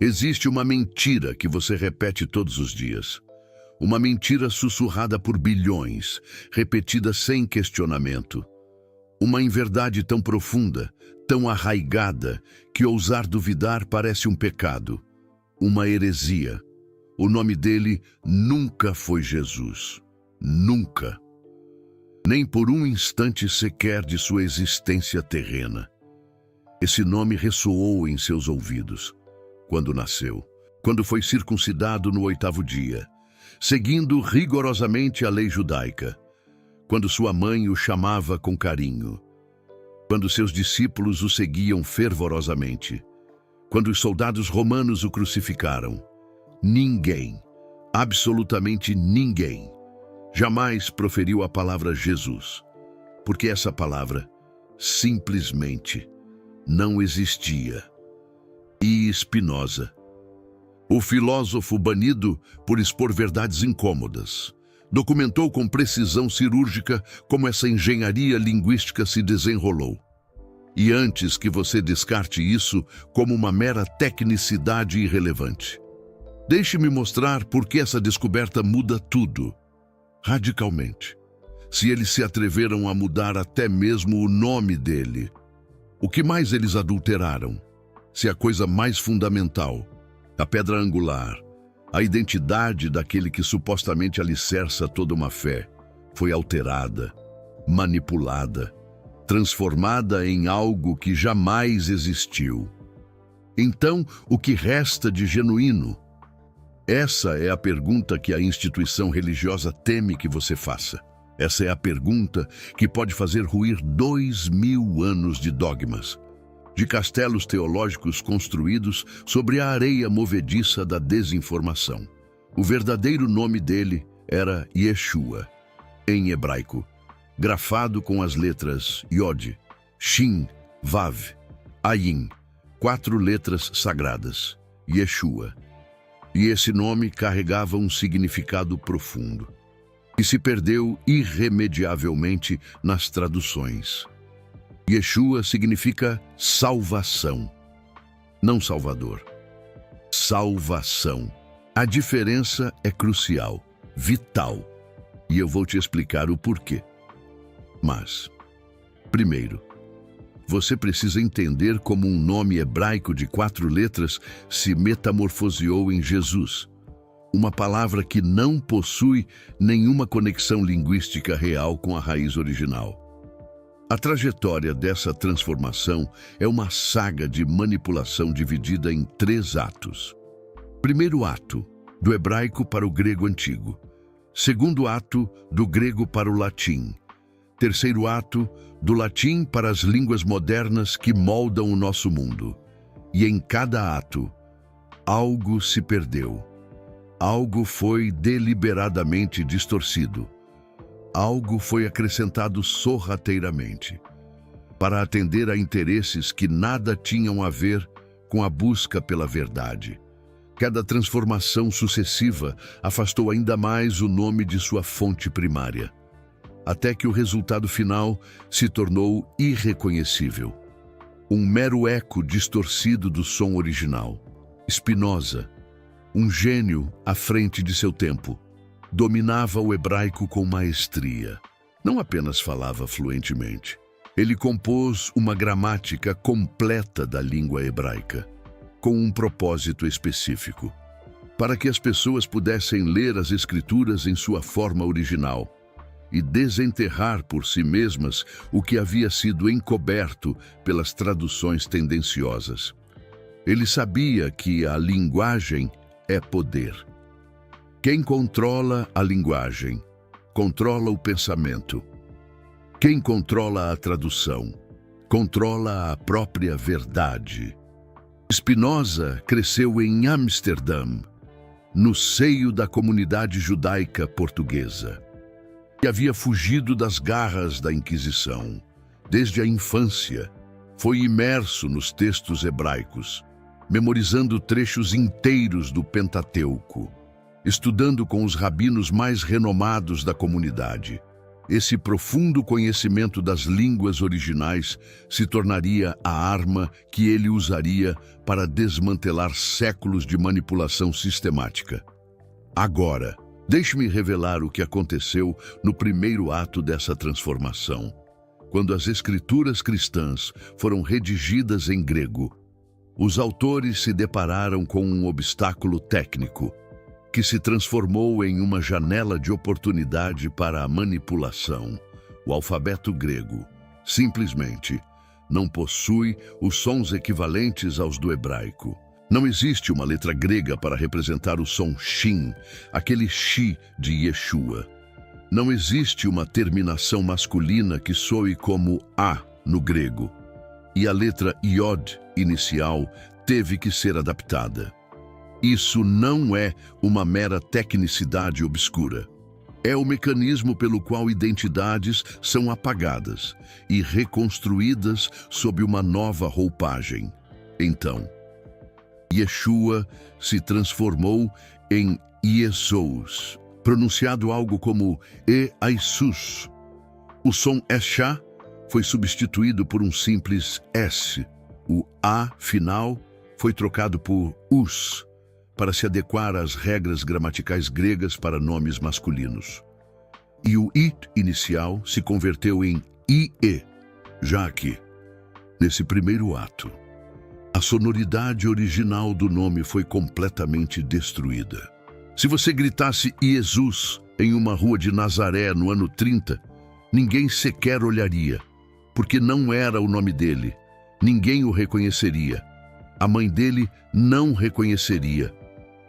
Existe uma mentira que você repete todos os dias. Uma mentira sussurrada por bilhões, repetida sem questionamento. Uma inverdade tão profunda, tão arraigada, que ousar duvidar parece um pecado. Uma heresia. O nome dele nunca foi Jesus. Nunca. Nem por um instante sequer de sua existência terrena. Esse nome ressoou em seus ouvidos quando nasceu, quando foi circuncidado no 8º dia, seguindo rigorosamente a lei judaica, quando sua mãe o chamava com carinho, quando seus discípulos o seguiam fervorosamente, quando os soldados romanos o crucificaram. Ninguém, absolutamente ninguém, jamais proferiu a palavra Jesus, porque essa palavra simplesmente não existia. E Spinoza, o filósofo banido por expor verdades incômodas, documentou com precisão cirúrgica como essa engenharia linguística se desenrolou. E antes que você descarte isso como uma mera tecnicidade irrelevante, deixe-me mostrar por que essa descoberta muda tudo, radicalmente. Se eles se atreveram a mudar até mesmo o nome dele, o que mais eles adulteraram? Se a coisa mais fundamental, a pedra angular, a identidade daquele que supostamente alicerça toda uma fé, foi alterada, manipulada, transformada em algo que jamais existiu. Então, o que resta de genuíno? Essa é a pergunta que a instituição religiosa teme que você faça. Essa é a pergunta que pode fazer ruir 2000 anos de dogmas, de castelos teológicos construídos sobre a areia movediça da desinformação. O verdadeiro nome dele era Yeshua, em hebraico, grafado com as letras Yod, Shin, Vav, Ayin, 4 letras sagradas, Yeshua. E esse nome carregava um significado profundo, que se perdeu irremediavelmente nas traduções. Yeshua significa salvação, não salvador. Salvação. A diferença é crucial, vital, e eu vou te explicar o porquê. Mas, primeiro, você precisa entender como um nome hebraico de 4 letras se metamorfoseou em Jesus, uma palavra que não possui nenhuma conexão linguística real com a raiz original. A trajetória dessa transformação é uma saga de manipulação dividida em 3 atos. Primeiro ato, do hebraico para o grego antigo. Segundo ato, do grego para o latim. Terceiro ato, do latim para as línguas modernas que moldam o nosso mundo. E em cada ato, algo se perdeu. Algo foi deliberadamente distorcido. Algo foi acrescentado sorrateiramente, para atender a interesses que nada tinham a ver com a busca pela verdade. Cada transformação sucessiva afastou ainda mais o nome de sua fonte primária, até que o resultado final se tornou irreconhecível. Um mero eco distorcido do som original. Spinoza, um gênio à frente de seu tempo, dominava o hebraico com maestria. Não apenas falava fluentemente. Ele compôs uma gramática completa da língua hebraica, com um propósito específico, para que as pessoas pudessem ler as escrituras em sua forma original e desenterrar por si mesmas o que havia sido encoberto pelas traduções tendenciosas. Ele sabia que a linguagem é poder. Quem controla a linguagem, controla o pensamento. Quem controla a tradução, controla a própria verdade. Spinoza cresceu em Amsterdã, no seio da comunidade judaica portuguesa, que havia fugido das garras da Inquisição. Desde a infância, foi imerso nos textos hebraicos, memorizando trechos inteiros do Pentateuco, estudando com os rabinos mais renomados da comunidade, Esse profundo conhecimento das línguas originais se tornaria a arma que ele usaria para desmantelar séculos de manipulação sistemática. Agora, deixe-me revelar o que aconteceu no primeiro ato dessa transformação, quando as escrituras cristãs foram redigidas em grego. Os autores se depararam com um obstáculo técnico, que se transformou em uma janela de oportunidade para a manipulação. O alfabeto grego, simplesmente, não possui os sons equivalentes aos do hebraico. Não existe uma letra grega para representar o som shin, aquele shi de Yeshua. Não existe uma terminação masculina que soe como a no grego. E a letra iod inicial teve que ser adaptada. Isso não é uma mera tecnicidade obscura. É o mecanismo pelo qual identidades são apagadas e reconstruídas sob uma nova roupagem. Então, Yeshua se transformou em Iesous, pronunciado algo como E-Aisus. O som Eshá foi substituído por um simples S. O A final foi trocado por Us, para se adequar às regras gramaticais gregas para nomes masculinos. E o it inicial se converteu em IE, já aqui, nesse primeiro ato. A sonoridade original do nome foi completamente destruída. Se você gritasse Jesus em uma rua de Nazaré no ano 30, ninguém sequer olharia, porque não era o nome dele. Ninguém o reconheceria. A mãe dele não reconheceria.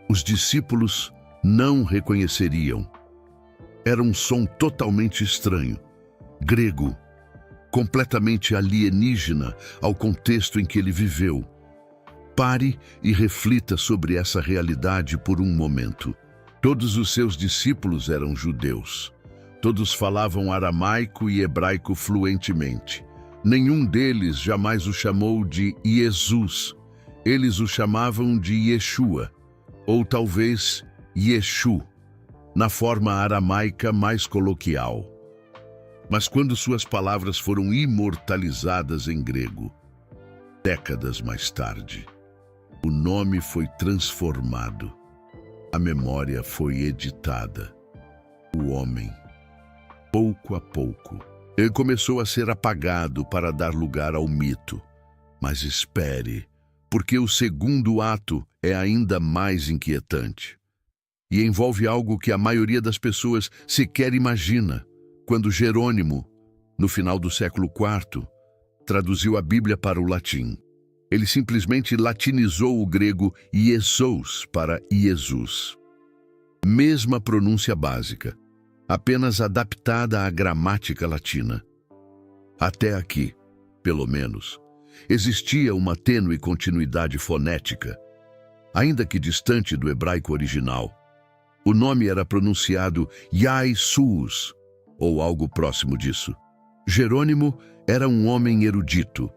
Os discípulos não reconheceriam. Era um som totalmente estranho, grego, completamente alienígena ao contexto em que ele viveu. Pare e reflita sobre essa realidade por um momento. Todos os seus discípulos eram judeus. Todos falavam aramaico e hebraico fluentemente. Nenhum deles jamais o chamou de Jesus. Eles o chamavam de Yeshua, ou talvez Yeshu, na forma aramaica mais coloquial. Mas quando suas palavras foram imortalizadas em grego, décadas mais tarde, o nome foi transformado. A memória foi editada. O homem, pouco a pouco, ele começou a ser apagado para dar lugar ao mito. Mas espere, porque o segundo ato é ainda mais inquietante. E envolve algo que a maioria das pessoas sequer imagina. Quando Jerônimo, no final do século IV, traduziu a Bíblia para o latim, ele simplesmente latinizou o grego Iesous para Jesus. Mesma pronúncia básica, apenas adaptada à gramática latina. Até aqui, pelo menos, existia uma tênue continuidade fonética, ainda que distante do hebraico original. O nome era pronunciado Yai-Sus, ou algo próximo disso. Jerônimo era um homem erudito,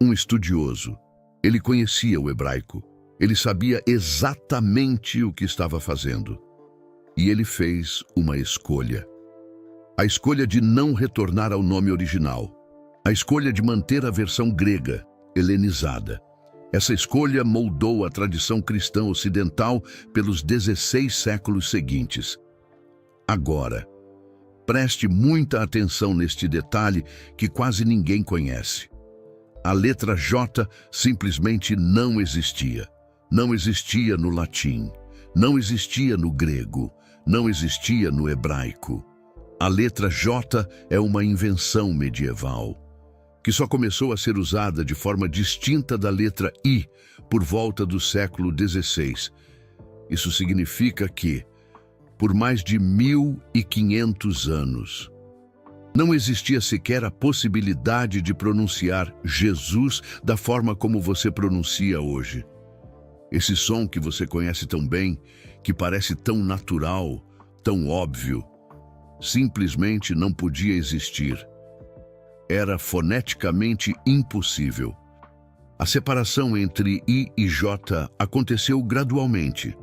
um estudioso. Ele conhecia o hebraico. Ele sabia exatamente o que estava fazendo. E ele fez uma escolha. A escolha de não retornar ao nome original. A escolha de manter a versão grega, helenizada. Essa escolha moldou a tradição cristã ocidental pelos 16 séculos seguintes. Agora, preste muita atenção neste detalhe que quase ninguém conhece. A letra J simplesmente não existia. Não existia no latim, não existia no grego, não existia no hebraico. A letra J é uma invenção medieval, que só começou a ser usada de forma distinta da letra I por volta do século XVI. Isso significa que, por mais de 1500 anos, não existia sequer a possibilidade de pronunciar Jesus da forma como você pronuncia hoje. Esse som que você conhece tão bem, que parece tão natural, tão óbvio, simplesmente não podia existir. Era foneticamente impossível. A separação entre I e J aconteceu gradualmente.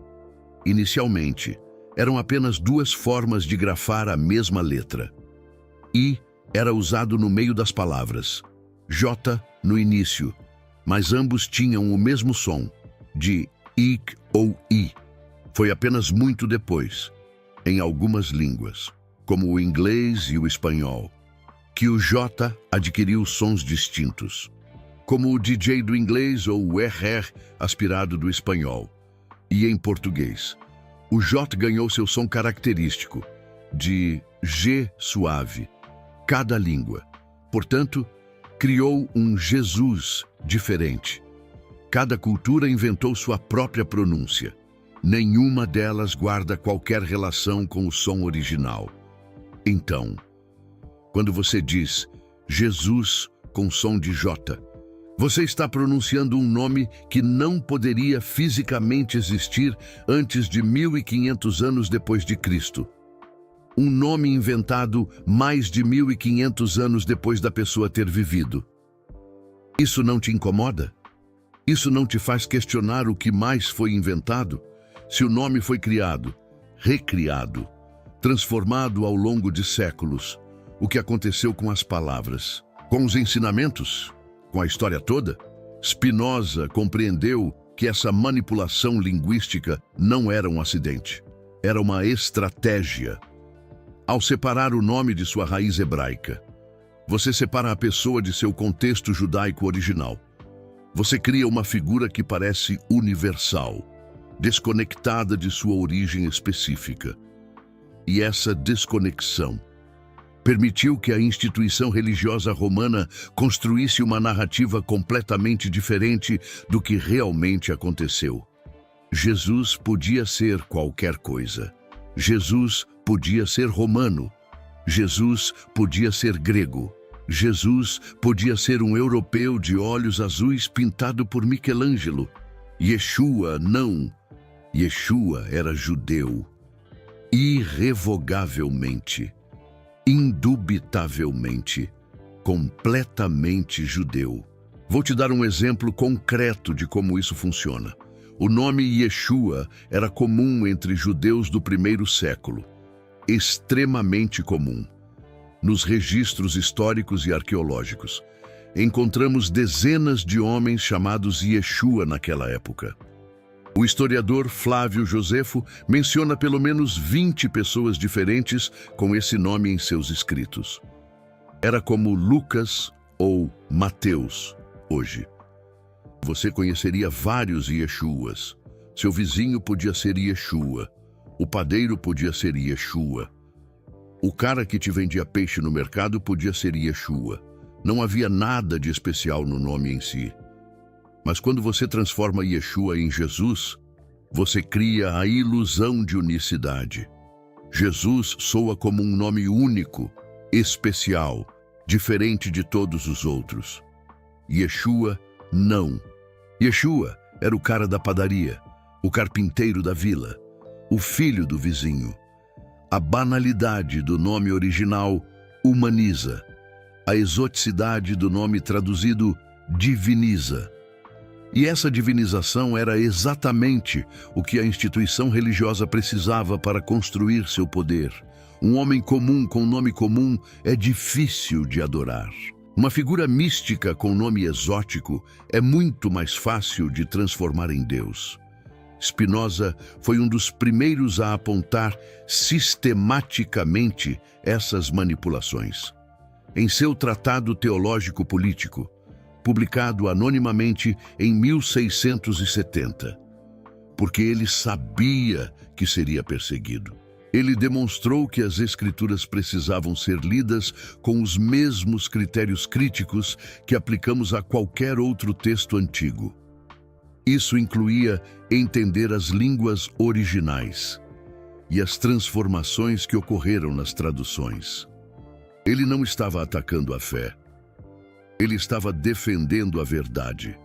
Inicialmente, eram apenas duas formas de grafar a mesma letra. I era usado no meio das palavras, J no início, mas ambos tinham o mesmo som, de IC ou I. Foi apenas muito depois, em algumas línguas, como o inglês e o espanhol, que o J adquiriu sons distintos, como o DJ do inglês ou o RR aspirado do espanhol. E em português, o J ganhou seu som característico, de G suave, cada língua. Portanto, criou um Jesus diferente. Cada cultura inventou sua própria pronúncia. Nenhuma delas guarda qualquer relação com o som original. Então, quando você diz Jesus com som de J, você está pronunciando um nome que não poderia fisicamente existir antes de 1500 anos depois de Cristo. Um nome inventado mais de 1500 anos depois da pessoa ter vivido. Isso não te incomoda? Isso não te faz questionar o que mais foi inventado? Se o nome foi criado, recriado, transformado ao longo de séculos, o que aconteceu com as palavras, com os ensinamentos, com a história toda? Spinoza compreendeu que essa manipulação linguística não era um acidente, era uma estratégia. Ao separar o nome de sua raiz hebraica, você separa a pessoa de seu contexto judaico original. Você cria uma figura que parece universal, desconectada de sua origem específica. E essa desconexão permitiu que a instituição religiosa romana construísse uma narrativa completamente diferente do que realmente aconteceu. Jesus podia ser qualquer coisa. Jesus podia ser romano. Jesus podia ser grego. Jesus podia ser um europeu de olhos azuis pintado por Michelangelo. Yeshua não. Yeshua era judeu. Irrevogavelmente, indubitavelmente, completamente judeu. Vou te dar um exemplo concreto de como isso funciona. O nome Yeshua era comum entre judeus do primeiro século, extremamente comum. Nos registros históricos e arqueológicos, encontramos dezenas de homens chamados Yeshua naquela época. O historiador Flávio Josefo menciona pelo menos 20 pessoas diferentes com esse nome em seus escritos. Era como Lucas ou Mateus hoje. Você conheceria vários Yeshuas. Seu vizinho podia ser Yeshua. O padeiro podia ser Yeshua. O cara que te vendia peixe no mercado podia ser Yeshua. Não havia nada de especial no nome em si. Mas quando você transforma Yeshua em Jesus, você cria a ilusão de unicidade. Jesus soa como um nome único, especial, diferente de todos os outros. Yeshua, não. Yeshua era o cara da padaria, o carpinteiro da vila, o filho do vizinho. A banalidade do nome original humaniza. A exoticidade do nome traduzido diviniza. E essa divinização era exatamente o que a instituição religiosa precisava para construir seu poder. Um homem comum com nome comum é difícil de adorar. Uma figura mística com nome exótico é muito mais fácil de transformar em Deus. Spinoza foi um dos primeiros a apontar sistematicamente essas manipulações. Em seu Tratado Teológico Político, publicado anonimamente em 1670, porque ele sabia que seria perseguido. Ele demonstrou que as Escrituras precisavam ser lidas com os mesmos critérios críticos que aplicamos a qualquer outro texto antigo. Isso incluía entender as línguas originais e as transformações que ocorreram nas traduções. Ele não estava atacando a fé. Ele estava defendendo a verdade.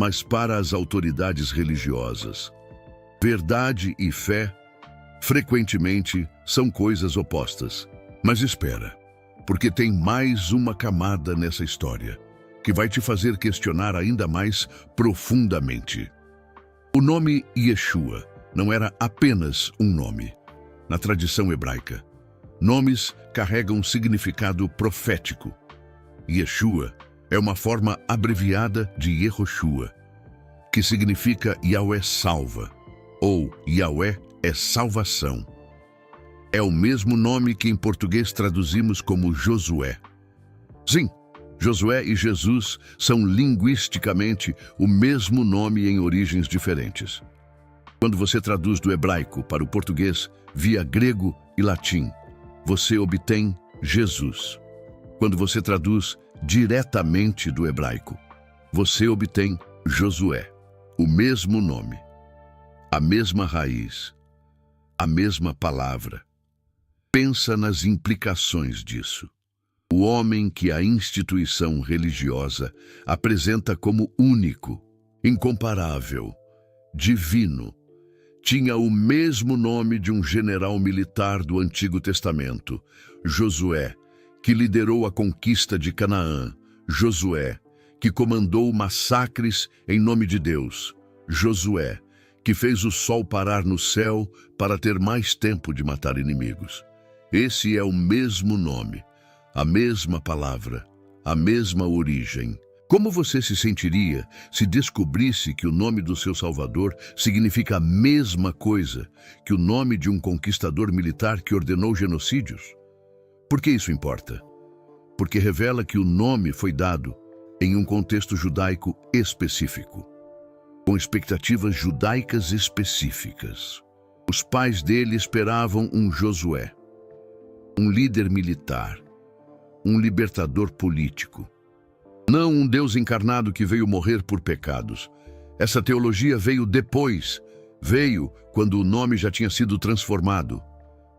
Mas para as autoridades religiosas, verdade e fé frequentemente são coisas opostas. Mas espera, porque tem mais uma camada nessa história que vai te fazer questionar ainda mais profundamente. O nome Yeshua não era apenas um nome. Na tradição hebraica, Nomes carregam significado profético. Yeshua é uma forma abreviada de Yehoshua, que significa Yahweh salva, ou Yahweh é salvação. É o mesmo nome que em português traduzimos como Josué. Sim, Josué e Jesus são linguisticamente o mesmo nome em origens diferentes. Quando você traduz do hebraico para o português via grego e latim, você obtém Jesus. Quando você traduz diretamente do hebraico, você obtém Josué, o mesmo nome, a mesma raiz, a mesma palavra. Pensa nas implicações disso. O homem que a instituição religiosa apresenta como único, incomparável, divino, tinha o mesmo nome de um general militar do Antigo Testamento, Josué, que liderou a conquista de Canaã, Josué, que comandou massacres em nome de Deus, Josué, que fez o sol parar no céu para ter mais tempo de matar inimigos. Esse é o mesmo nome, a mesma palavra, a mesma origem. Como você se sentiria se descobrisse que o nome do seu Salvador significa a mesma coisa que o nome de um conquistador militar que ordenou genocídios? Por que isso importa? Porque revela que o nome foi dado em um contexto judaico específico, com expectativas judaicas específicas. Os pais dele esperavam um Josué, um líder militar, um libertador político. Não um Deus encarnado que veio morrer por pecados. Essa teologia veio depois, veio quando o nome já tinha sido transformado,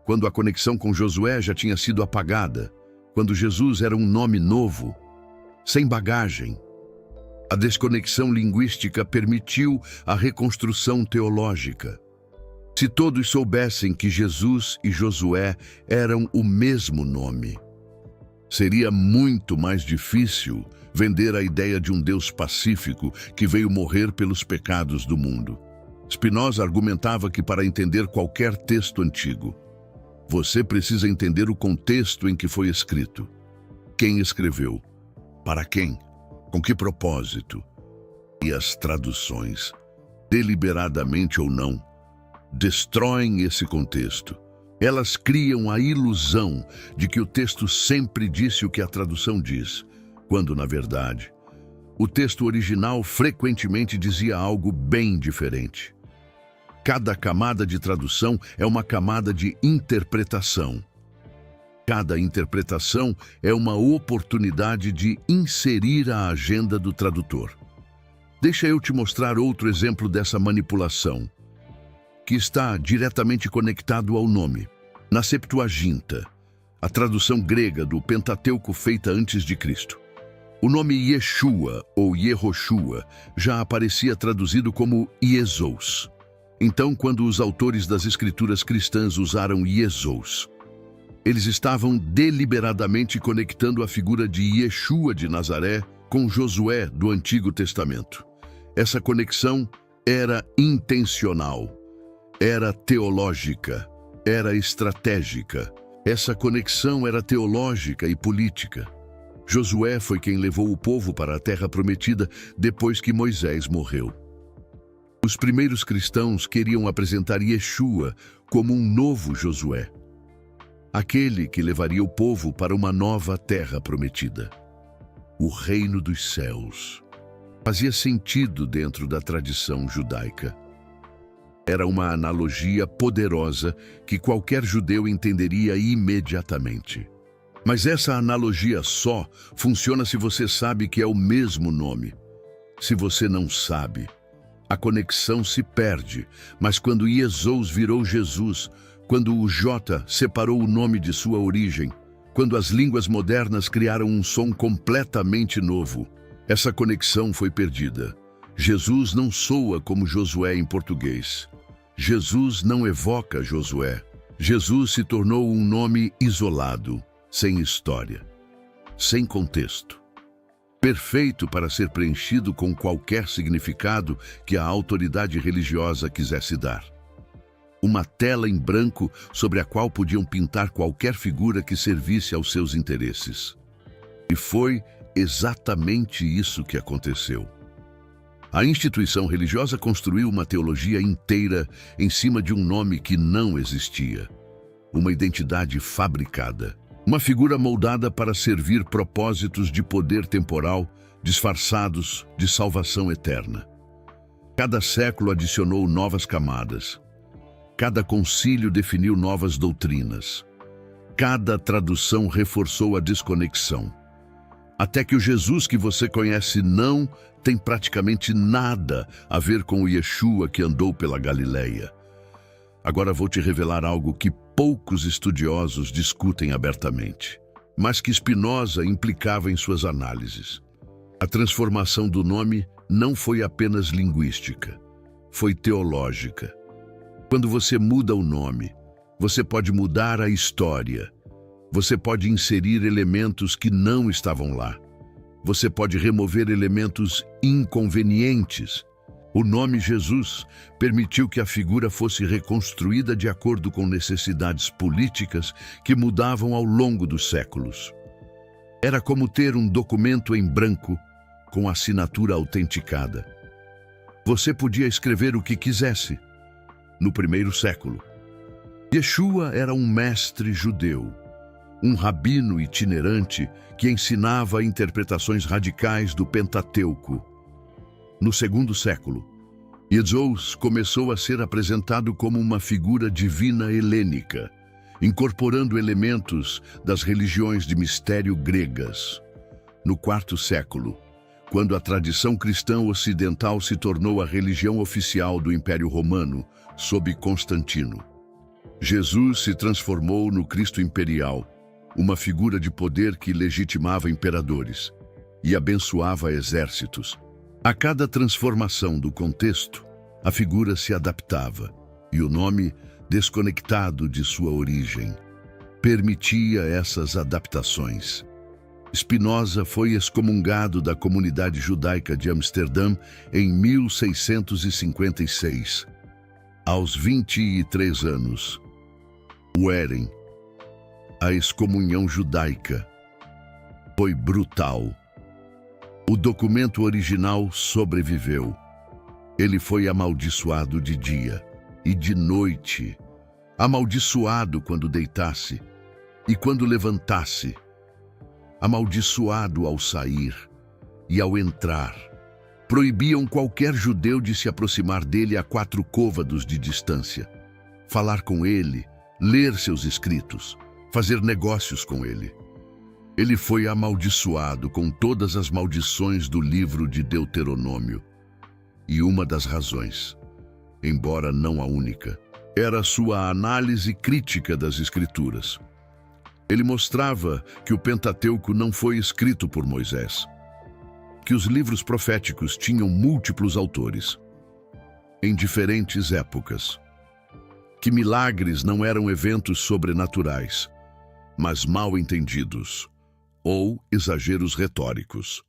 quando a conexão com Josué já tinha sido apagada, quando Jesus era um nome novo, sem bagagem. A desconexão linguística permitiu a reconstrução teológica. Se todos soubessem que Jesus e Josué eram o mesmo nome, seria muito mais difícil vender a ideia de um Deus pacífico que veio morrer pelos pecados do mundo. Spinoza argumentava que para entender qualquer texto antigo, você precisa entender o contexto em que foi escrito. Quem escreveu? Para quem? Com que propósito? E as traduções, deliberadamente ou não, destroem esse contexto. Elas criam a ilusão de que o texto sempre disse o que a tradução diz, quando, na verdade, o texto original frequentemente dizia algo bem diferente. Cada camada de tradução é uma camada de interpretação. Cada interpretação é uma oportunidade de inserir a agenda do tradutor. Deixa eu te mostrar outro exemplo dessa manipulação, que está diretamente conectado ao nome. Na Septuaginta, a tradução grega do Pentateuco feita antes de Cristo, o nome Yeshua ou Yehoshua já aparecia traduzido como Iesous. Então, quando os autores das escrituras cristãs usaram Iesous, eles estavam deliberadamente conectando a figura de Yeshua de Nazaré com Josué do Antigo Testamento. Essa conexão era intencional, era teológica, era estratégica. Essa conexão era teológica e política. Josué foi quem levou o povo para a terra prometida depois que Moisés morreu. Os primeiros cristãos queriam apresentar Yeshua como um novo Josué, aquele que levaria o povo para uma nova terra prometida, o reino dos céus. Fazia sentido dentro da tradição judaica. Era uma analogia poderosa que qualquer judeu entenderia imediatamente. Mas essa analogia só funciona se você sabe que é o mesmo nome. Se você não sabe, a conexão se perde. Mas quando Iesous virou Jesus, quando o J separou o nome de sua origem, quando as línguas modernas criaram um som completamente novo, essa conexão foi perdida. Jesus não soa como Josué em português. Jesus não evoca Josué. Jesus se tornou um nome isolado, sem história, sem contexto. Perfeito para ser preenchido com qualquer significado que a autoridade religiosa quisesse dar. uma tela em branco sobre a qual podiam pintar qualquer figura que servisse aos seus interesses. E foi exatamente isso que aconteceu. A instituição religiosa construiu uma teologia inteira em cima de um nome que não existia. Uma identidade fabricada. Uma figura moldada para servir propósitos de poder temporal, disfarçados de salvação eterna. Cada século adicionou novas camadas. Cada concílio definiu novas doutrinas. Cada tradução reforçou a desconexão. Até que o Jesus que você conhece não tem praticamente nada a ver com o Yeshua que andou pela Galileia. Agora vou te revelar algo que poucos estudiosos discutem abertamente, mas que Spinoza implicava em suas análises. A transformação do nome não foi apenas linguística, foi teológica. Quando você muda o nome, você pode mudar a história. Você pode inserir elementos que não estavam lá. Você pode remover elementos inconvenientes. O nome Jesus permitiu que a figura fosse reconstruída de acordo com necessidades políticas que mudavam ao longo dos séculos. Era como ter um documento em branco com assinatura autenticada. Você podia escrever o que quisesse. No primeiro século, Yeshua era um mestre judeu, um rabino itinerante que ensinava interpretações radicais do Pentateuco. No segundo século, Jesus começou a ser apresentado como uma figura divina helênica, incorporando elementos das religiões de mistério gregas. No quarto século, quando a tradição cristã ocidental se tornou a religião oficial do Império Romano, sob Constantino, Jesus se transformou no Cristo imperial, uma figura de poder que legitimava imperadores e abençoava exércitos. A cada transformação do contexto, a figura se adaptava e o nome, desconectado de sua origem, permitia essas adaptações. Spinoza foi excomungado da comunidade judaica de Amsterdã em 1656. Aos 23 anos, Weren, a excomunhão judaica, foi brutal. O documento original sobreviveu. Ele foi amaldiçoado de dia e de noite, amaldiçoado quando deitasse e quando levantasse, amaldiçoado ao sair e ao entrar. Proibiam qualquer judeu de se aproximar dele a 4 côvados de distância, falar com ele, ler seus escritos, fazer negócios com ele. Ele foi amaldiçoado com todas as maldições do livro de Deuteronômio. E uma das razões, embora não a única, era sua análise crítica das Escrituras. Ele mostrava que o Pentateuco não foi escrito por Moisés, que os livros proféticos tinham múltiplos autores, em diferentes épocas, que milagres não eram eventos sobrenaturais, mas mal entendidos, ou exageros retóricos,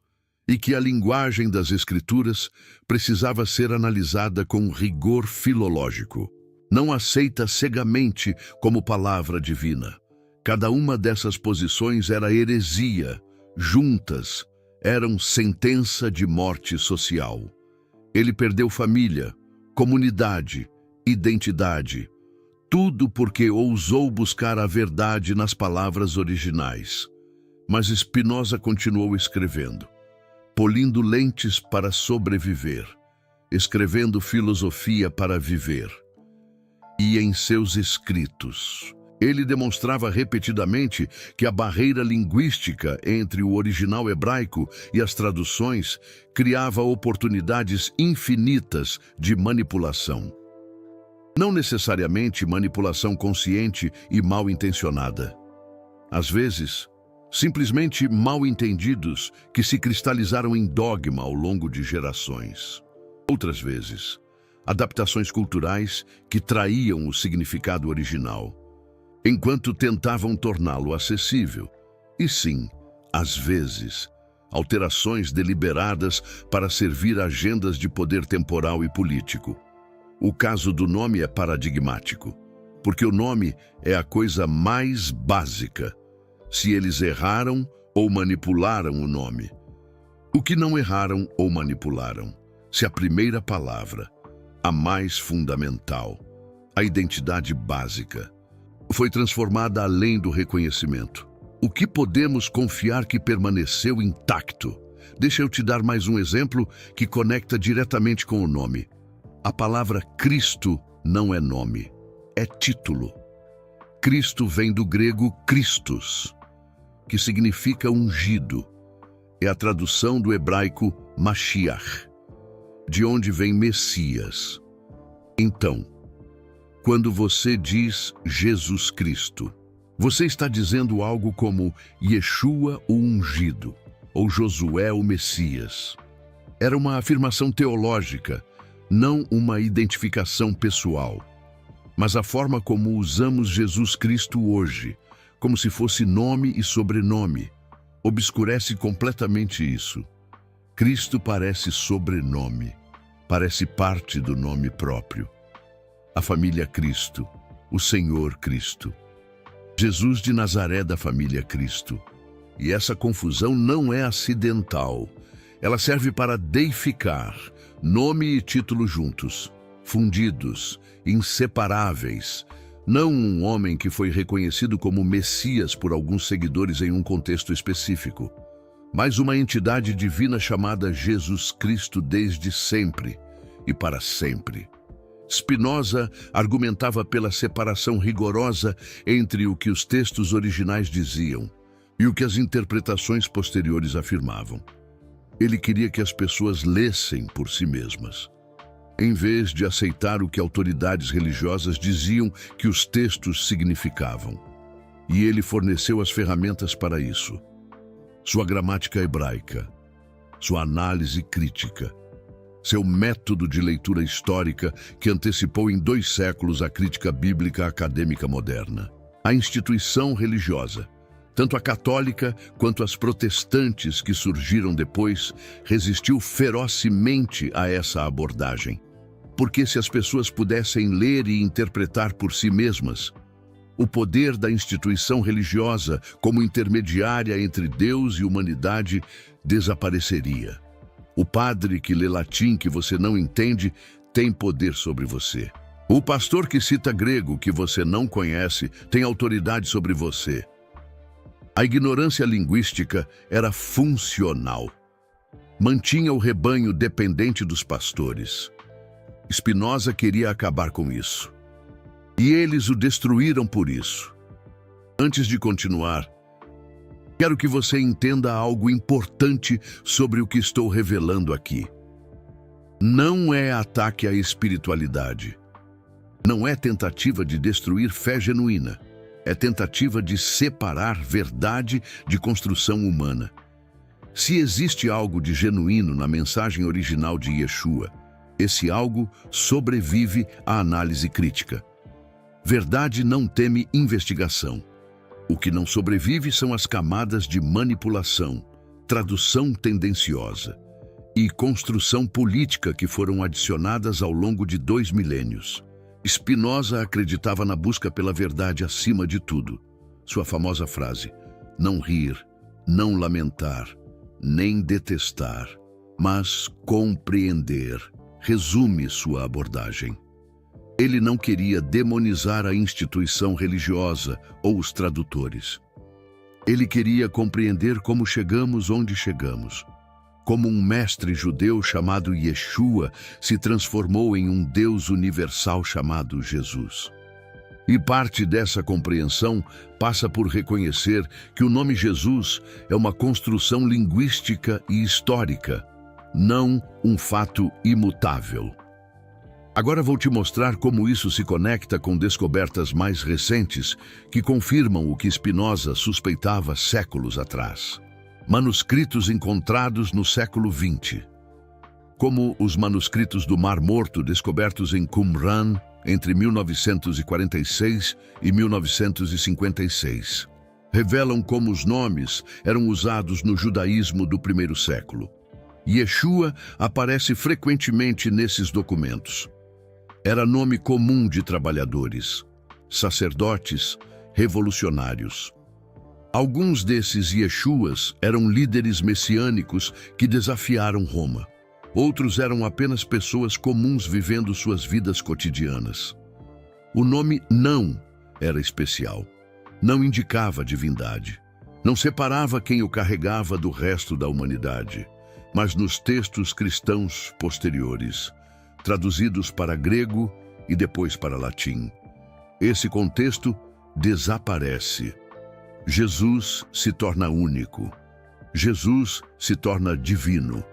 e que a linguagem das Escrituras precisava ser analisada com rigor filológico, não aceita cegamente como palavra divina. Cada uma dessas posições era heresia, juntas, eram sentença de morte social. Ele perdeu família, comunidade, identidade, tudo porque ousou buscar a verdade nas palavras originais. Mas Spinoza continuou escrevendo, polindo lentes para sobreviver, escrevendo filosofia para viver. E em seus escritos, ele demonstrava repetidamente que a barreira linguística entre o original hebraico e as traduções criava oportunidades infinitas de manipulação. Não necessariamente manipulação consciente e mal intencionada. Às vezes, simplesmente mal entendidos que se cristalizaram em dogma ao longo de gerações. Outras vezes, adaptações culturais que traíam o significado original, enquanto tentavam torná-lo acessível. E sim, às vezes, alterações deliberadas para servir agendas de poder temporal e político. O caso do nome é paradigmático, porque o nome é a coisa mais básica. Se eles erraram ou manipularam o nome. O que não erraram ou manipularam? Se a primeira palavra, a mais fundamental, a identidade básica, foi transformada além do reconhecimento. O que podemos confiar que permaneceu intacto? Deixa eu te dar mais um exemplo que conecta diretamente com o nome. A palavra Cristo não é nome, é título. Cristo vem do grego Christos, que significa ungido. É a tradução do hebraico Mashiach, de onde vem Messias. Então, quando você diz Jesus Cristo, você está dizendo algo como Yeshua o ungido, ou Josué o Messias. Era uma afirmação teológica, não uma identificação pessoal. Mas a forma como usamos Jesus Cristo hoje, como se fosse nome e sobrenome, obscurece completamente isso. Cristo parece sobrenome, parece parte do nome próprio. A família Cristo, o Senhor Cristo. Jesus de Nazaré da família Cristo. E essa confusão não é acidental. Ela serve para deificar nome e título juntos, fundidos, inseparáveis. Não um homem que foi reconhecido como Messias por alguns seguidores em um contexto específico, mas uma entidade divina chamada Jesus Cristo desde sempre e para sempre. Spinoza argumentava pela separação rigorosa entre o que os textos originais diziam e o que as interpretações posteriores afirmavam. Ele queria que as pessoas lessem por si mesmas, em vez de aceitar o que autoridades religiosas diziam que os textos significavam. E ele forneceu as ferramentas para isso. Sua gramática hebraica, sua análise crítica, seu método de leitura histórica que antecipou em 2 séculos a crítica bíblica acadêmica moderna. A instituição religiosa, tanto a católica quanto as protestantes que surgiram depois, resistiu ferocemente a essa abordagem. Porque se as pessoas pudessem ler e interpretar por si mesmas, o poder da instituição religiosa como intermediária entre Deus e humanidade desapareceria. O padre que lê latim que você não entende tem poder sobre você. O pastor que cita grego que você não conhece tem autoridade sobre você. A ignorância linguística era funcional. Mantinha o rebanho dependente dos pastores. Spinoza queria acabar com isso. E eles o destruíram por isso. Antes de continuar, quero que você entenda algo importante sobre o que estou revelando aqui. Não é ataque à espiritualidade. Não é tentativa de destruir fé genuína. É tentativa de separar verdade de construção humana. Se existe algo de genuíno na mensagem original de Yeshua, esse algo sobrevive à análise crítica. Verdade não teme investigação. O que não sobrevive são as camadas de manipulação, tradução tendenciosa e construção política que foram adicionadas ao longo de 2 milênios. Spinoza acreditava na busca pela verdade acima de tudo. Sua famosa frase, não rir, não lamentar, nem detestar, mas compreender, resume sua abordagem. Ele não queria demonizar a instituição religiosa ou os tradutores. Ele queria compreender como chegamos onde chegamos. Como um mestre judeu chamado Yeshua se transformou em um Deus universal chamado Jesus. E parte dessa compreensão passa por reconhecer que o nome Jesus é uma construção linguística e histórica, não um fato imutável. Agora vou te mostrar como isso se conecta com descobertas mais recentes que confirmam o que Spinoza suspeitava séculos atrás. Manuscritos encontrados no século XX, como os manuscritos do Mar Morto descobertos em Qumran entre 1946 e 1956. Revelam como os nomes eram usados no judaísmo do primeiro século. Yeshua aparece frequentemente nesses documentos. Era nome comum de trabalhadores, sacerdotes, revolucionários. Alguns desses Yeshuas eram líderes messiânicos que desafiaram Roma. Outros eram apenas pessoas comuns vivendo suas vidas cotidianas. O nome não era especial. Não indicava divindade. Não separava quem o carregava do resto da humanidade. Mas nos textos cristãos posteriores, traduzidos para grego e depois para latim, esse contexto desaparece. Jesus se torna único. Jesus se torna divino.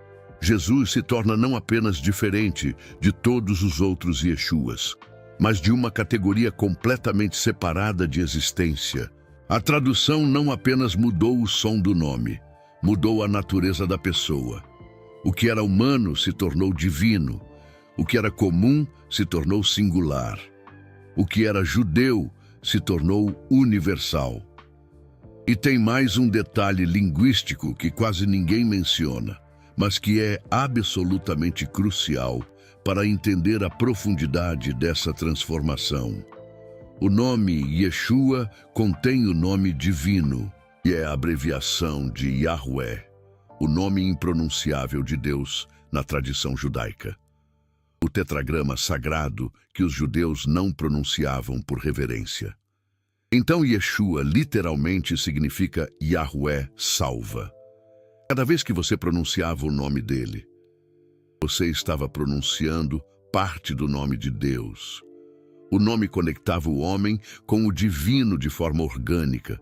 Jesus se torna não apenas diferente de todos os outros Yeshuas, mas de uma categoria completamente separada de existência. A tradução não apenas mudou o som do nome, mudou a natureza da pessoa. O que era humano se tornou divino. O que era comum se tornou singular. O que era judeu se tornou universal. E tem mais um detalhe linguístico que quase ninguém menciona, mas que é absolutamente crucial para entender a profundidade dessa transformação. O nome Yeshua contém o nome divino, e é a abreviação de Yahweh, o nome impronunciável de Deus na tradição judaica. O tetragrama sagrado que os judeus não pronunciavam por reverência. Então Yeshua literalmente significa Yahweh salva. Cada vez que você pronunciava o nome dele, você estava pronunciando parte do nome de Deus. O nome conectava o homem com o divino de forma orgânica,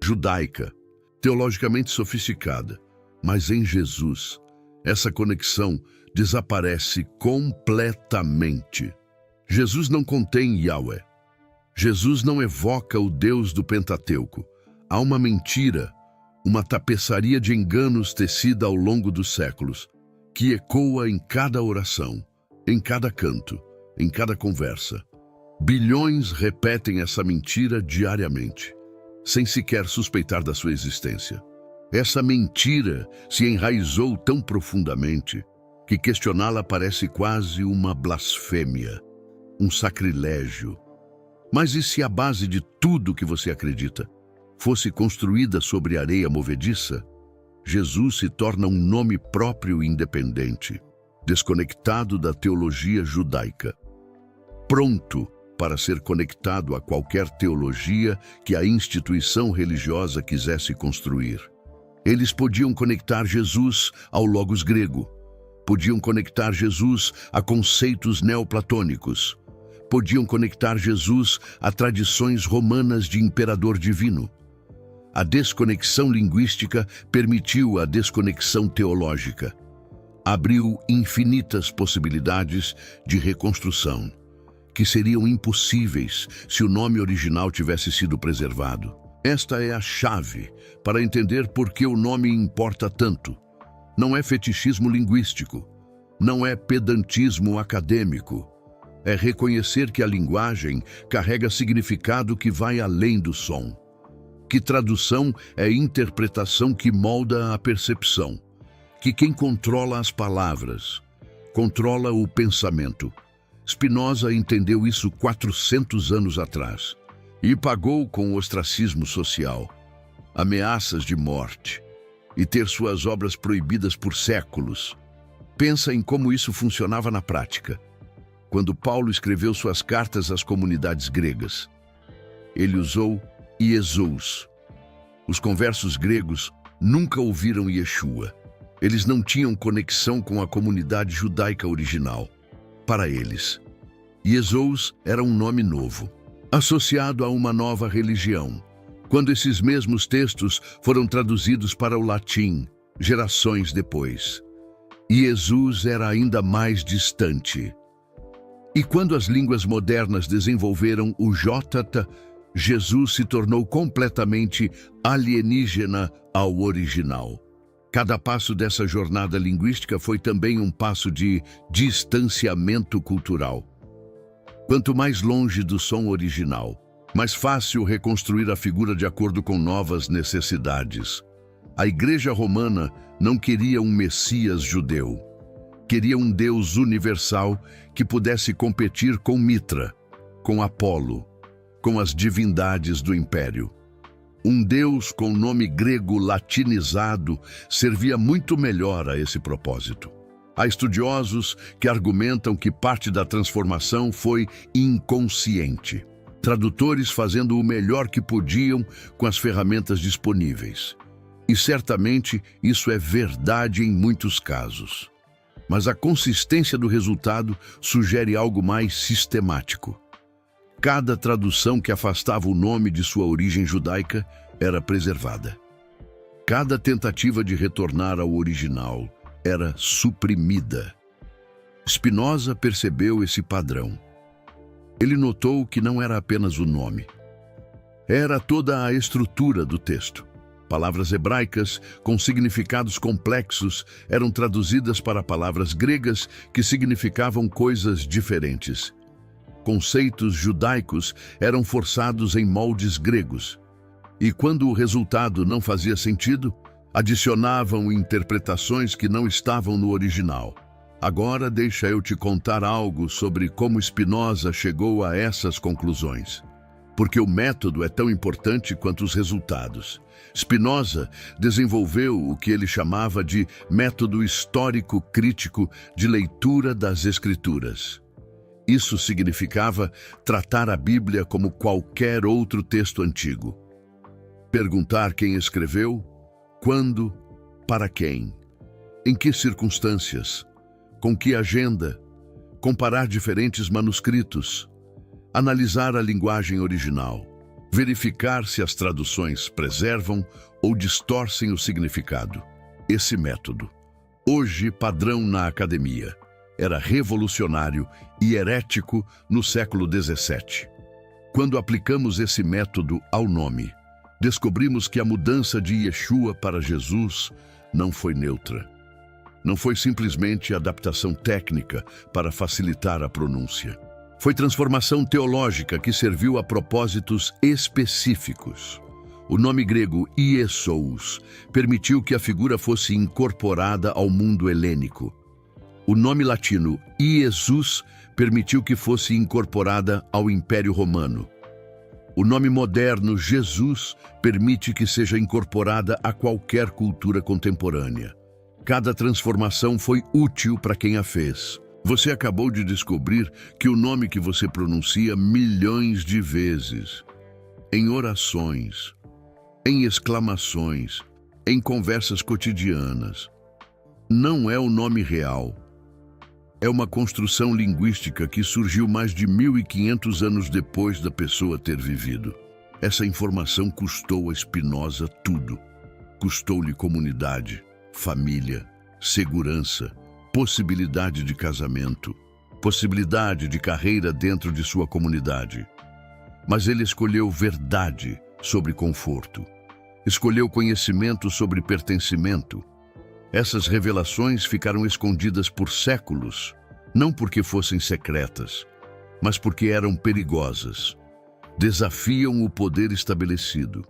judaica, teologicamente sofisticada. Mas em Jesus, essa conexão desaparece completamente. Jesus não contém Yahweh. Jesus não evoca o Deus do Pentateuco. Há uma mentira, uma tapeçaria de enganos tecida ao longo dos séculos, que ecoa em cada oração, em cada canto, em cada conversa. Bilhões repetem essa mentira diariamente, sem sequer suspeitar da sua existência. Essa mentira se enraizou tão profundamente que questioná-la parece quase uma blasfêmia, um sacrilégio. Mas e se a base de tudo que você acredita fosse construída sobre areia movediça? Jesus se torna um nome próprio e independente, desconectado da teologia judaica, pronto para ser conectado a qualquer teologia que a instituição religiosa quisesse construir. Eles podiam conectar Jesus ao logos grego, podiam conectar Jesus a conceitos neoplatônicos, podiam conectar Jesus a tradições romanas de imperador divino. A desconexão linguística permitiu a desconexão teológica. Abriu infinitas possibilidades de reconstrução, que seriam impossíveis se o nome original tivesse sido preservado. Esta é a chave para entender por que o nome importa tanto. Não é fetichismo linguístico, não é pedantismo acadêmico. É reconhecer que a linguagem carrega significado que vai além do som. Que tradução é interpretação que molda a percepção. Que quem controla as palavras, controla o pensamento. Spinoza entendeu isso 400 anos atrás e pagou com o ostracismo social, ameaças de morte e ter suas obras proibidas por séculos. Pensa em como isso funcionava na prática. Quando Paulo escreveu suas cartas às comunidades gregas, ele usou Iesous. Os conversos gregos nunca ouviram Yeshua. Eles não tinham conexão com a comunidade judaica original. Para eles, Iesous era um nome novo, associado a uma nova religião. Quando esses mesmos textos foram traduzidos para o latim, gerações depois, Iesous era ainda mais distante. E quando as línguas modernas desenvolveram o Jotata, Jesus se tornou completamente alienígena ao original. Cada passo dessa jornada linguística foi também um passo de distanciamento cultural. Quanto mais longe do som original, mais fácil reconstruir a figura de acordo com novas necessidades. A Igreja Romana não queria um Messias judeu. Queria um Deus universal que pudesse competir com Mitra, com Apolo, com as divindades do império. Um Deus com nome grego latinizado servia muito melhor a esse propósito. Há estudiosos que argumentam que parte da transformação foi inconsciente. Tradutores fazendo o melhor que podiam com as ferramentas disponíveis. E certamente isso é verdade em muitos casos. Mas a consistência do resultado sugere algo mais sistemático. Cada tradução que afastava o nome de sua origem judaica era preservada. Cada tentativa de retornar ao original era suprimida. Spinoza percebeu esse padrão. Ele notou que não era apenas o nome. Era toda a estrutura do texto. Palavras hebraicas com significados complexos eram traduzidas para palavras gregas que significavam coisas diferentes. Conceitos judaicos eram forçados em moldes gregos. E quando o resultado não fazia sentido, adicionavam interpretações que não estavam no original. Agora deixa eu te contar algo sobre como Spinoza chegou a essas conclusões. Porque o método é tão importante quanto os resultados. Spinoza desenvolveu o que ele chamava de método histórico-crítico de leitura das Escrituras. Isso significava tratar a Bíblia como qualquer outro texto antigo. Perguntar quem escreveu, quando, para quem, em que circunstâncias, com que agenda, comparar diferentes manuscritos, analisar a linguagem original, verificar se as traduções preservam ou distorcem o significado. Esse método, hoje padrão na academia, era revolucionário e herético no século XVII. Quando aplicamos esse método ao nome, descobrimos que a mudança de Yeshua para Jesus não foi neutra. Não foi simplesmente adaptação técnica para facilitar a pronúncia. Foi transformação teológica que serviu a propósitos específicos. O nome grego Iesous permitiu que a figura fosse incorporada ao mundo helênico. O nome latino Iesus permitiu que fosse incorporada ao Império Romano. O nome moderno Jesus permite que seja incorporada a qualquer cultura contemporânea. Cada transformação foi útil para quem a fez. Você acabou de descobrir que o nome que você pronuncia milhões de vezes, em orações, em exclamações, em conversas cotidianas, não é o nome real. É uma construção linguística que surgiu mais de 1500 anos depois da pessoa ter vivido. Essa informação custou a Spinoza tudo. Custou-lhe comunidade, família, segurança, possibilidade de casamento, possibilidade de carreira dentro de sua comunidade. Mas ele escolheu verdade sobre conforto. Escolheu conhecimento sobre pertencimento. Essas revelações ficaram escondidas por séculos, não porque fossem secretas, mas porque eram perigosas. Desafiam o poder estabelecido.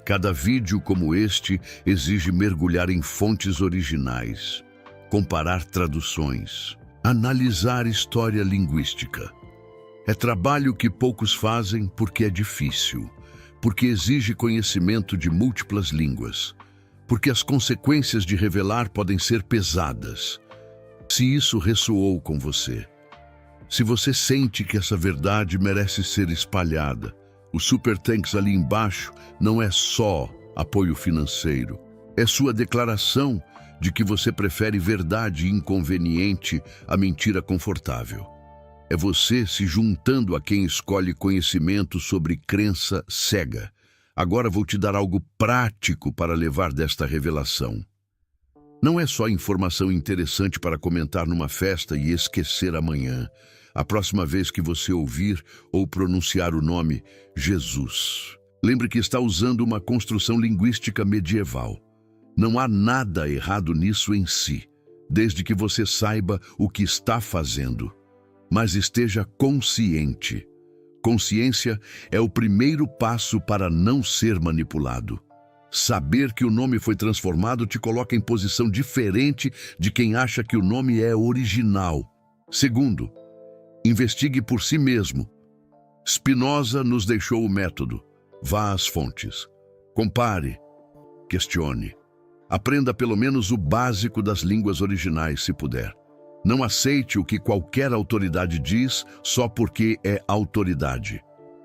Cada vídeo como este exige mergulhar em fontes originais, comparar traduções, analisar história linguística. É trabalho que poucos fazem porque é difícil, porque exige conhecimento de múltiplas línguas, porque as consequências de revelar podem ser pesadas. Se isso ressoou com você, se você sente que essa verdade merece ser espalhada, o Super Thanks ali embaixo não é só apoio financeiro, é sua declaração de que você prefere verdade inconveniente à mentira confortável. É você se juntando a quem escolhe conhecimento sobre crença cega. Agora vou te dar algo prático para levar desta revelação. Não é só informação interessante para comentar numa festa e esquecer amanhã, a próxima vez que você ouvir ou pronunciar o nome Jesus. Lembre que está usando uma construção linguística medieval. Não há nada errado nisso em si, desde que você saiba o que está fazendo, mas esteja consciente. Consciência é o primeiro passo para não ser manipulado. Saber que o nome foi transformado te coloca em posição diferente de quem acha que o nome é original. Segundo, investigue por si mesmo. Spinoza nos deixou o método. Vá às fontes. Compare. Questione. Aprenda pelo menos o básico das línguas originais, se puder. Não aceite o que qualquer autoridade diz só porque é autoridade.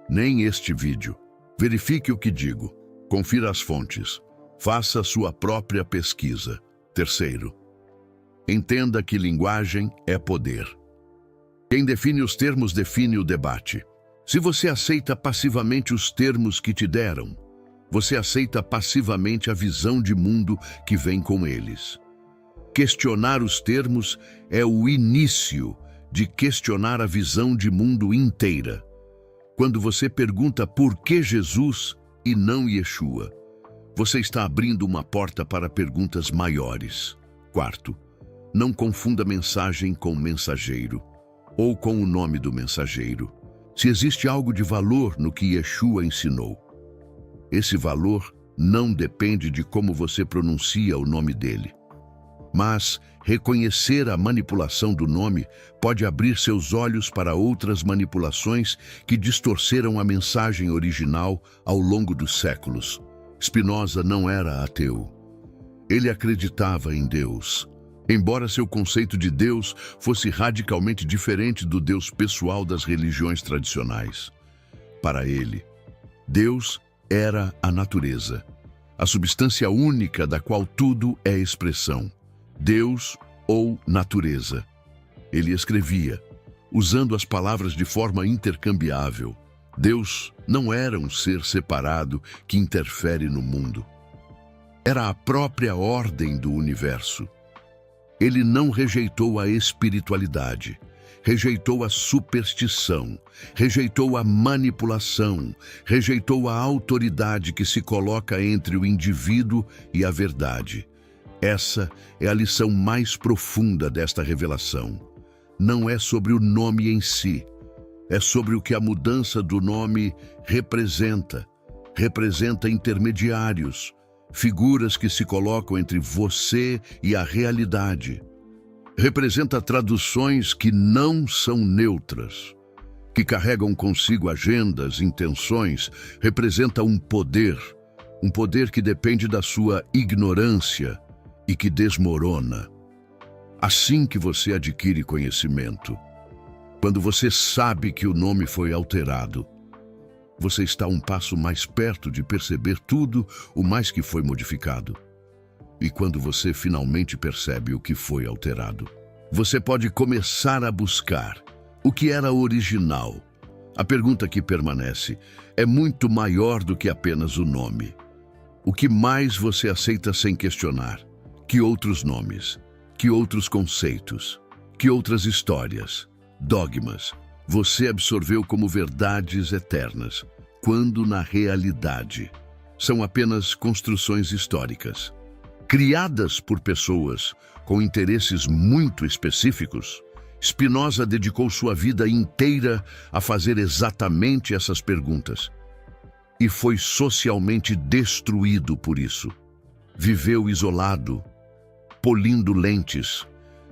Nem este vídeo. Verifique o que digo. Confira as fontes. Faça sua própria pesquisa. Terceiro, entenda que linguagem é poder. Quem define os termos define o debate. Se você aceita passivamente os termos que te deram, você aceita passivamente a visão de mundo que vem com eles. Questionar os termos é o início de questionar a visão de mundo inteira. Quando você pergunta por que Jesus e não Yeshua, você está abrindo uma porta para perguntas maiores. Quarto, não confunda mensagem com mensageiro, ou com o nome do mensageiro. Se existe algo de valor no que Yeshua ensinou, esse valor não depende de como você pronuncia o nome dele. Mas reconhecer a manipulação do nome pode abrir seus olhos para outras manipulações que distorceram a mensagem original ao longo dos séculos. Spinoza não era ateu. Ele acreditava em Deus, embora seu conceito de Deus fosse radicalmente diferente do Deus pessoal das religiões tradicionais. Para ele, Deus era a natureza, a substância única da qual tudo é expressão. Deus ou natureza. Ele escrevia, usando as palavras de forma intercambiável. Deus não era um ser separado que interfere no mundo. Era a própria ordem do universo. Ele não rejeitou a espiritualidade, rejeitou a superstição, rejeitou a manipulação, rejeitou a autoridade que se coloca entre o indivíduo e a verdade. Essa é a lição mais profunda desta revelação. Não é sobre o nome em si, é sobre o que a mudança do nome representa. Representa intermediários, figuras que se colocam entre você e a realidade. Representa traduções que não são neutras, que carregam consigo agendas, intenções. Representa um poder que depende da sua ignorância e que desmorona. Assim que você adquire conhecimento, quando você sabe que o nome foi alterado, você está um passo mais perto de perceber tudo o mais que foi modificado. E quando você finalmente percebe o que foi alterado, você pode começar a buscar o que era original. A pergunta que permanece é muito maior do que apenas o nome. O que mais você aceita sem questionar? Que outros nomes, que outros conceitos, que outras histórias, dogmas, você absorveu como verdades eternas, quando na realidade são apenas construções históricas, criadas por pessoas com interesses muito específicos? Spinoza dedicou sua vida inteira a fazer exatamente essas perguntas e foi socialmente destruído por isso. Viveu isolado, polindo lentes,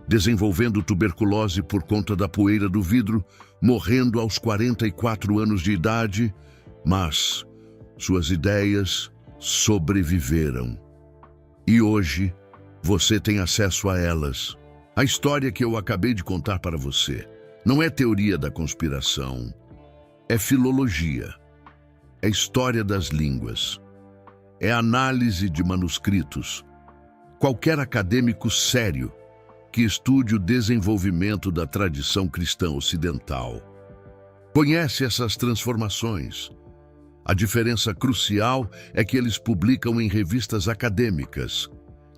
desenvolvendo tuberculose por conta da poeira do vidro, morrendo aos 44 anos de idade, mas suas ideias sobreviveram. E hoje, você tem acesso a elas. A história que eu acabei de contar para você não é teoria da conspiração, é filologia, é história das línguas, é análise de manuscritos. Qualquer acadêmico sério que estude o desenvolvimento da tradição cristã ocidental conhece essas transformações. A diferença crucial é que eles publicam em revistas acadêmicas,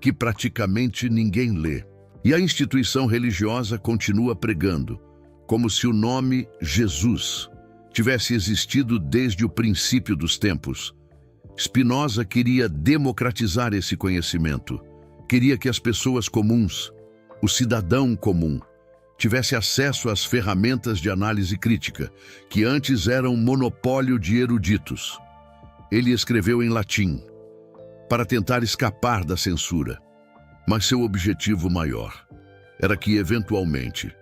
que praticamente ninguém lê. E a instituição religiosa continua pregando, como se o nome Jesus tivesse existido desde o princípio dos tempos. Spinoza queria democratizar esse conhecimento. Queria que as pessoas comuns, o cidadão comum, tivesse acesso às ferramentas de análise crítica, que antes eram monopólio de eruditos. Ele escreveu em latim: para tentar escapar da censura. Mas seu objetivo maior era que, eventualmente,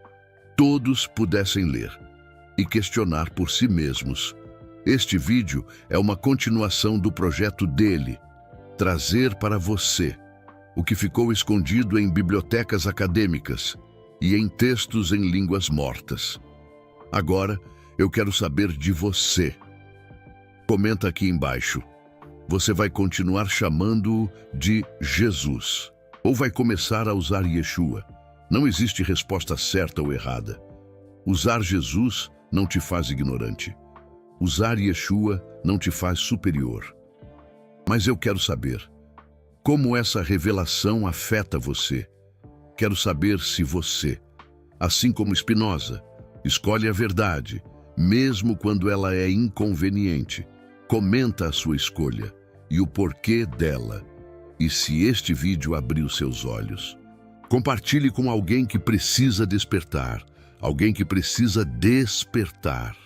todos pudessem ler e questionar por si mesmos. Este vídeo é uma continuação do projeto dele, trazer para você o que ficou escondido em bibliotecas acadêmicas e em textos em línguas mortas. Agora, eu quero saber de você. Comenta aqui embaixo. Você vai continuar chamando-o de Jesus ou vai começar a usar Yeshua? Não existe resposta certa ou errada. Usar Jesus não te faz ignorante. Usar Yeshua não te faz superior. Mas eu quero saber como essa revelação afeta você. Quero saber se você, assim como Spinoza, escolhe a verdade, mesmo quando ela é inconveniente. Comenta a sua escolha e o porquê dela. E se este vídeo abriu seus olhos, compartilhe com alguém que precisa despertar, alguém que precisa despertar.